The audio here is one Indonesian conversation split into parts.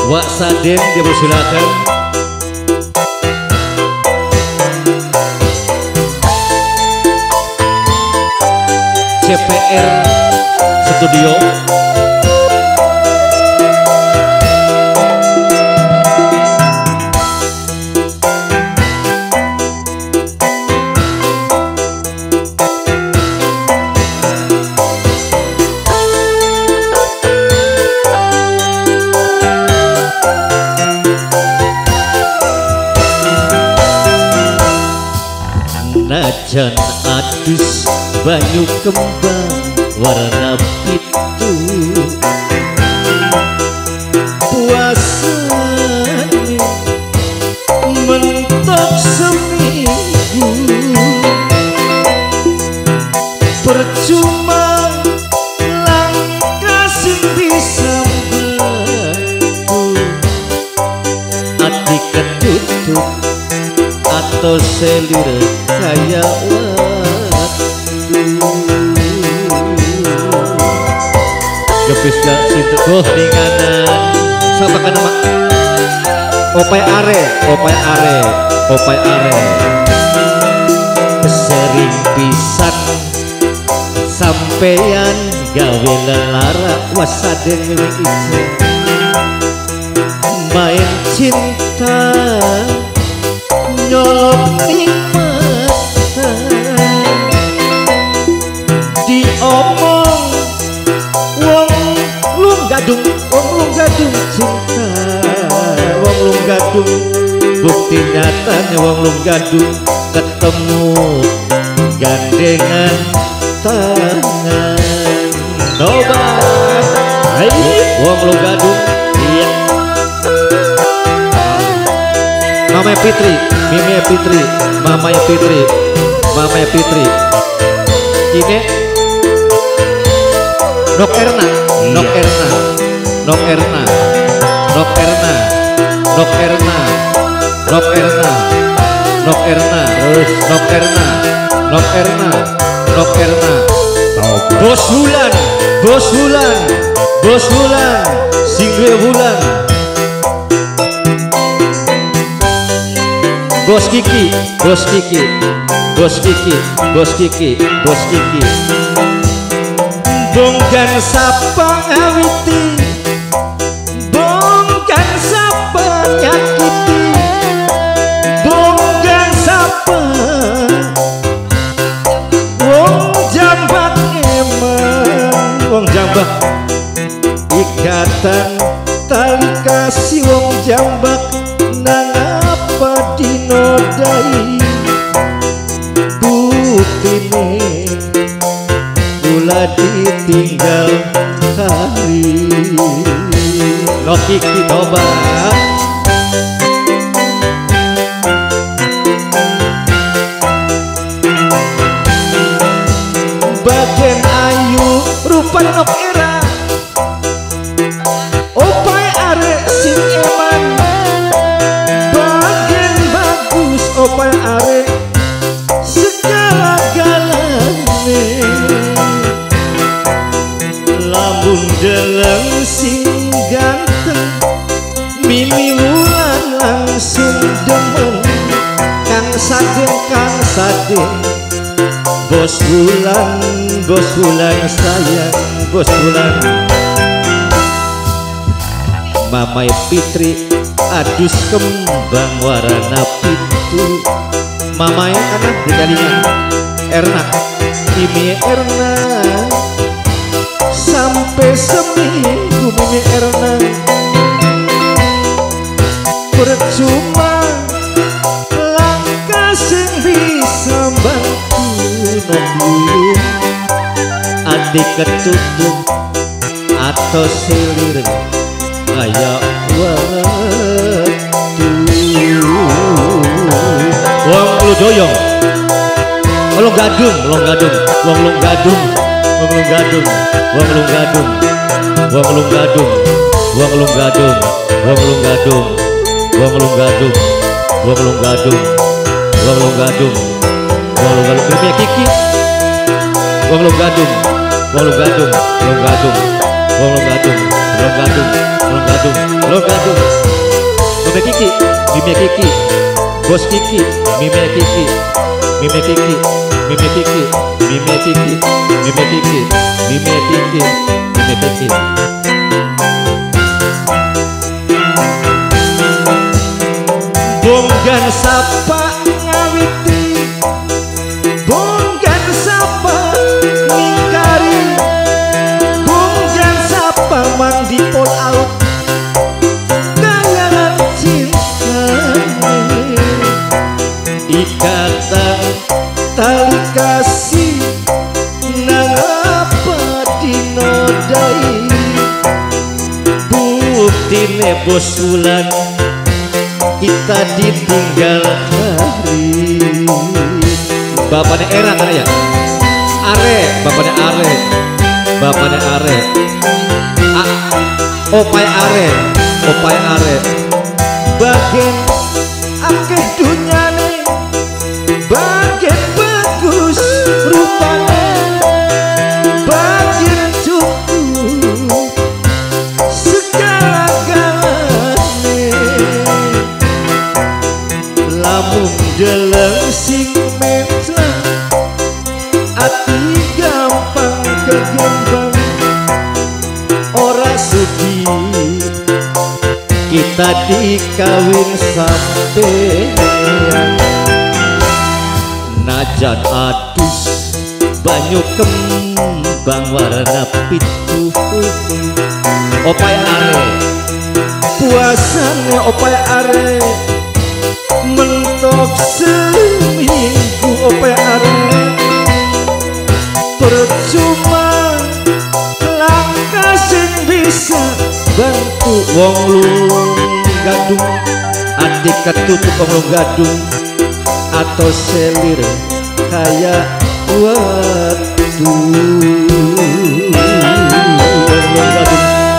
Wak Saden dipersilakan. CPR Studio. Najan adus banyu kembang warna pitu puasane mentok seminggu percuma langkah sing bisa bantu ati ketutup atau selir kaya waktu gepis gak sinteguh ninganan sama kan nama opai are sering pisan sampeyan gawe lelara wasaden itu main cinta nyolok ning mata diomong wong lung gadung cinta wong lung gadung bukti nyatanya wong lung gadung ketemu gandengan tangan nobat wong lung gadung iya Mamanya Fitri, Mimnya Fitri, Mamanya Fitri, Mamanya Fitri. Ini Nok Erna, Nok Erna, Nok Erna, Nok Erna, Nok Erna, Nok Erna, Nok Erna, terus Nok Erna, Nok Erna, Nok Erna. Bos Wulan, Bos Wulan, Bos Wulan, Singre Wulan. Bos Kiki, Bos Kiki, Bos Kiki, Bos Kiki, Bos Kiki. Bongkan sapa ngawiti, bongkan sapa nyakiti, bongkan sapa wong jambak emang, wong jambak ikatan tali kasih wong jambak nang apa dinodai buktine kula ditinggal hari Loki Kitoba bagian ayu rupa nok era opai arek sing eman opai are segala-galane lambung deleng sing ganteng Mimi Wulan langsung demen Kang Saden Bos Wulan sayang Bos Wulan Mamai Fitri adus kembang warna pitu mamanya anak dikalinya Erna Mimi Erna sampai seminggu Mimi Erna percuma langkah sing bisa bantu nembulu adik ketutup atau selir kayak waktu wong lu doyong wong gadung wong gadung wong lu gadung wong lu gadung wong lu gadung wong lu gadung wong lu gadung wong lu gadung wong lu gadung wong lu gadung wong lu gadung wong lu gadung Mimnya Kiki wong lu gadung wong lu gadung wong gadung wong lu gadung wong gadung, long gadung. Mime Kiki, Mime Kiki, Bos Kiki, Mime Kiki, Mime Kiki, Mime Kiki, Mime Kiki, Mime Kiki, Mime Kiki, Mime Kiki. Bonggan sapa ngawiti, bonggan sapa ngingkari, bonggan sapa mang dipol out kayangan cinta, ikatan tali kasih nang apa dinodai, buktine bosulan kita ditinggal hari. Bapaknya Era kan ya? Are, bapaknya Are, bapaknya Are. Opai Are, opai Are. Bagian akeh dunyane, bagian bagus rupane, bagian cukup segala-galane. Lamun deleng sing menclang, ati gampang kegembang, ora sudi kita dikawin sampean. Najan adus banyu kembang warna pitu, opai are puasane, opai are mentok seminggu, opai are percuma langkah sing bisa bantu wong lung gadung, adik ketutup wong lung gadung atau selir kayak waktu wong lung gadung.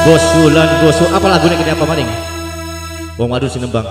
Bosulan bosu apa lagunya gini apa maning wong madu sinembang.